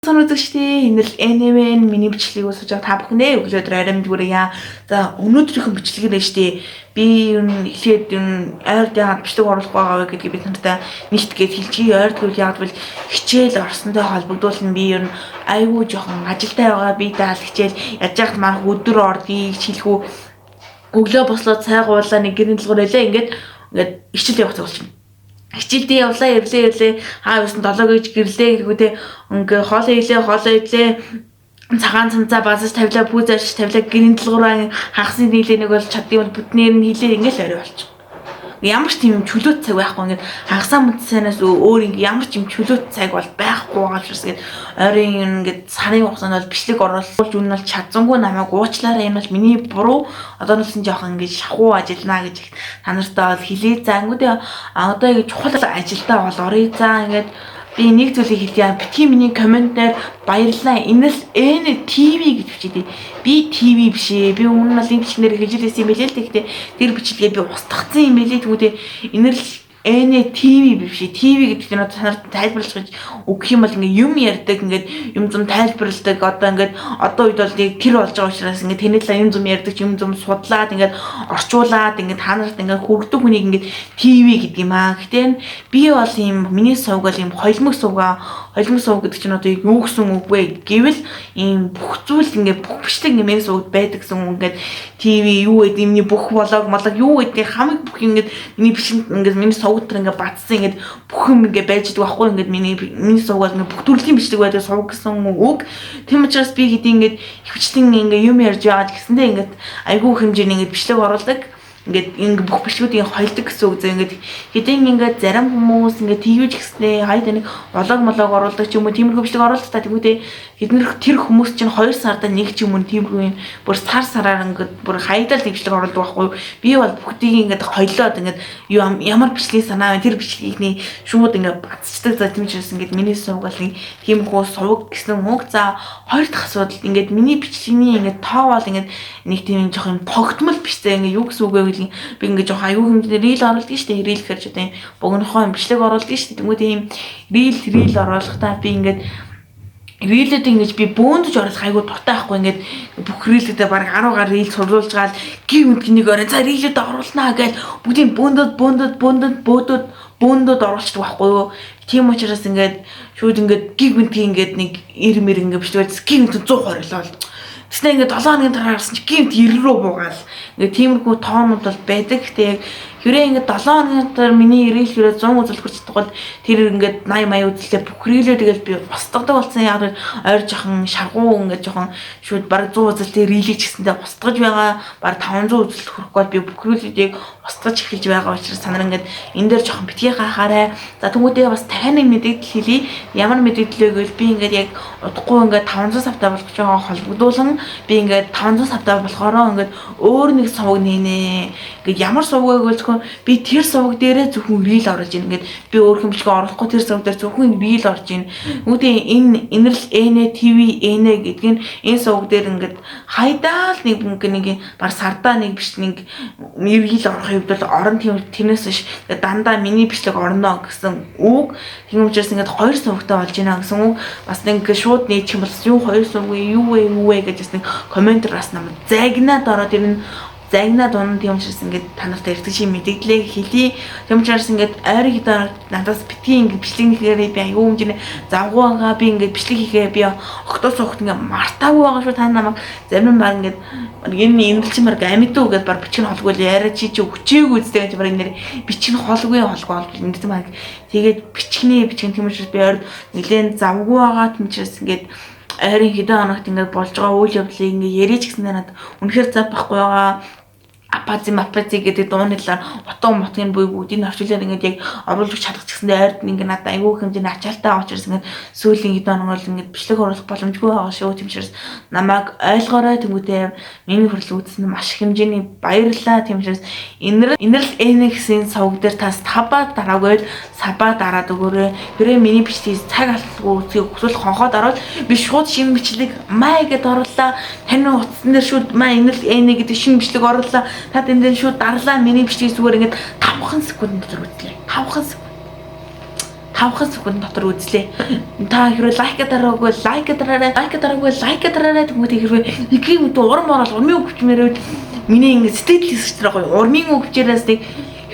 Сонирхдаг шүү дээ. Энэ л NMN миний бичлэгийг үзэж байгаа та бүхэндээ өглөөдөр арай мэдгүрээ. За өнөөдрийнхэн бичлэг нэ шүү дээ. Би ер нь эхлээд ойрд яагаад бичлэг оруулах байгаа вэ гэдгийг бид нартай нийт гээд хэлчихье. Ойрд гэвэл яагаад бол хичээл орсонтой холбогдуулна би ер нь айгүй жоохон ажилтай байгаа. Би даал хичээл яаж яахад манайх өдөр ордгийг хэлэхүү өглөө бослоо цайгуулаа нэг гэрийн дэлгүүр элээ ингээд хичээл явах зүйл чинь. Хичээлдээ явлаа ирлээ хаавсан 7 гэж гэрлээ хэрэггүй ингээ хоолоо ийлээ цагаан цамцаа базаж тавилаа пүүзарч тавилаа гэрийн дэлгүүрээ хагасны нийлээ нэг бол чаддсан бол бүтнээр нь хилээ ингээл орой болчих. Ямар ч тийм чөлөөт цаг байхгүй ингээд хагасаа мэдсэнээс өөр ингээ ямар ч юм чөлөөт цаг бол байхгүй байгаа учраас ингээд ойрын ингээд сарын хугацаанд бол бичлэг оруулж үнэн бол чадсангүй намайг уучлаарай энэ бол миний буруу одоо нүсэн жоохон ингээд шахуу ажиллана гэж та нартай бол хэлээ за ангууд одоо ингэ чухал ажилдаа бол оръё за ингээд би нэг зүйлийг хэлье. Битгий миний комментээр баярлалаа. Энэ л ТV гэж бичээд. Би ТV биш ээ. Би өмнө нь энэ бичлэгээр хэлж байсан юм билээ л гэхдээ тэр бичлэгээ би устгацсан юм билээ. Тэгвэл энэ л ТV биш ээ. ТV гэдэг нь танарт тайлбарлаж гэж өгөх юм бол ингээ юм ярьдаг ингээ юм зам тайлбарладаг одоо үед бол тэр болж байгаа учраас ингээ тэнэт л юм зам ярьдаг юм зам судлаад ингээ орчуулад ингээ та нарт ингээ хүрдэг хүнийг ингээ ТV гэдэг юм аа. Гэтэ би бол ийм миний сувг бол ийм холимог сувг гэдэг чинь одоо юу гэсэн үг вэ гэвэл ийм бүх зүйл ингээ бүх бичлэг ингээ миний сувгд байдаг гэсэн үг ингээ ТV юу гэдэг миний бүх влог юу гэдэг хамаг бүх ингээ миний бичлэг ингээ миний сувгтэр ингээ батсан ингээ бүх юм ингээ байж байгаа байхгүй ингээ миний сувг бол ингээ бүх төрлийн бичлэг байдаг сувг гэсэн үг. Тийм учраас би гэдэг ингээ их бичлэг ингээ юм ярьж байгаа гэсэндээ ингээ айгүй хэмжээний ингээ бичлэг оруулдаг. Ингээд бүх бичлэгүүдийн хойлдог гэсэн үг зөө ингээд хэдийн ингээд зарим хүмүүс ингээд тийвж гэснээ хайд нэг влог оруулдаг ч юм уу тиймэрхүү бичлэг оруулдаг та тэгвэл хэднэр тэр хүмүүс чинь 2 сарда нэг ч юм уу тиймэрхүү юм бүр сараар ингээд бүр хайдал бичлэг оруулдаг байхгүй би бол бүгдийг ингээд хойлоод ингээд ямар бичлэг санаа байна тэр бичлэгийг шууд ингээд бацчдаг за тийм ч гэсэн ингээд миний сувгал нэг тиймэрхүү сувг гэсэн үг за хоёр дахь асуудал ингээд миний бичлэгний ингээд тоо бол ингээд нэг тийм жоох юм тогтмол бичтэй ингээд юу гэсэн үг вэ би ингээ жоох аюу хэмжээний рил оруулдаг шүү дээ. Рил гэхэр ч одоо юм богинохоо бичлэг оруулдаг шүү дээ. Тэнгүүд ийм рил оруулахдаа би ингээд рилэд ингэж би бөөндж оруулах айгу дуртай байхгүй ингээд бүх рилэдээ баг 10 гаруй рил сурлуулж гал гин үдгнийг орой за рилэд оруулнаа гэж бүгдийн бөөндөд оруулчихдаг байхгүй юу. Тийм учраас ингээд шууд ингээд гиг мэдгийг ингээд нэг 90 ингээд бичлэгээс гин 120 лоо. Тэснэ ингээд 7 хоногийн дараа гарсан чи гинт 90 рүү буугаал. Ингээд тиймэрхүү тоонууд бол байдаг. Гэтэ яг хэрэг ингээд 7 хоногийн дараа миний ирэл хэрэг 100 үзэл хүрч чаддаг бол тэр ингээд 80 үзэлтэй бүх рилээ тэгэл би устгадаг болсон. Яг ойр жоохон шаргуу ингээд жоохон шууд баг 100 үзэлтэй рилээ ч гэсэндээ устгаж байгаа. Баг 500 үзэлт хүрэхгүй бол би бүх рилүүдийг устгаж эхэлж байгаа учраас санаар ингээд энэ дээр жоохон битгий гахаарай. За тэгмүүдээ бас таны мэдээлэл хэлье. Ямар мэдээлэл вэ гэвэл би ингээд яг удахгүй ингээд 500 савтай болгож байгаа холбогдуулан би ингээд 500 савтай болохоороо ингээд өөр нэг сувг нэнэ. Ингээд ямар сувг вэ гэвэл би тэр сувг дээрээ зөвхөн рил оруулж ийн. Ингээд би өөр хэмжлэг оруулахгүй тэр сувг дээр зөвхөн рил орж ийн. Үүнтэй энэ л TV гэдэг нь энэ сувг дээр ингээд хайдаал нэг баг сардаа нэг биш нэг рил орох юм бол орон тэрнээс биш дандаа миний бичлэг орно гэсэн үг. Тийм учраас ингээд хоёр сувгтай болж байна гэсэн үг. Бас нэг шууд нээчих юм бол юу хоёр сувг юу вэ гэж нэг комментэр бас намайг загнаад ороод ирнэ. Загнаад унаа тийм учраас ингээд та нартай ирдэг шиг мэдээлэлээ хэлье. Тийм учраас ингээд ойрын хідээр надаас битгий ингээд бичлэг нэхээрээ би аюу хэмжээний завгүй байгаа. Би ингээд бичлэг хийхээ би октоос ухт ингээд мартаагүй байгаа шүү та намайг зарим баг ингээд энэ имлчин баг амидуу гэдээ баг бичих нь холгүй яриа чи өчөөг үзтэй гэж баг нэр бичих нь холгүй ингээд баг тэгээд бичихний тийм учраас би ойр нэлээд завгүй байгаа тийм учраас ингээд ойрын хэдэн хоногт ингээд болж байгаа үйл явдлыг ингээд яриач гэсэн надад үнэхээр зав байхгүй байгаа. Апази гэдэг дуунилаар утга мотгийн буй бүгдийг орчуулаад ингээд яг оруулах чадах гэсэндээ ойрд ингээд надад аюу хэмжээний ачаалтай байгаа учраас ингээд сүүлийн хэдэн хоног бол ингээд бичлэг оруулах боломжгүй байгаа шүү. Тийм учраас намайг ойлгоорой тэмүүтэй миний хүрэл үзсэн маш их хэмжээний баярлалаа. Тийм учраас энэ л NX-ийн сувг дээр та саба дараагүй саба дараад өгөөрэй. Хэрэг миний бичлэгийг цаг алдалгүй үзгийг хүсвэл хонхоод ороод би шууд шинэ бичлэг май гэдээ оруулаа. Таны утсан дээр шууд май энэ л NX гэдэг шинэ бичлэг оруулаа. Та тэндээ шууд дарлаа миний бичлэг зүгээр ингээд 5 секунд дотор үзлээ. 5 5 секунд дотор үзлээ. Та хэрвээ лайк дараагүй лайк дараарай тэгмүүд хэрвээ нэг юм уран морол урмын өвчмөрөөд миний ингэ сэтгэл хэсэгчтэй гоё урмын өвчээрээс нэг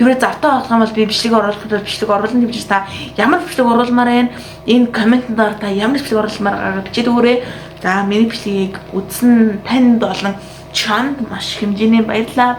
хэрвээ завтай болох юм бол би бичлэг оруулахад бичлэг оруулна гэж та ямар бичлэг оруулмаар байна? Энэ комментээр та ямар бичлэг оруулмаар байгаа бичээд өгөөрэй. За миний бичлэгийг үзсэн танд болон чамд маш хэмжээний баярлалаа.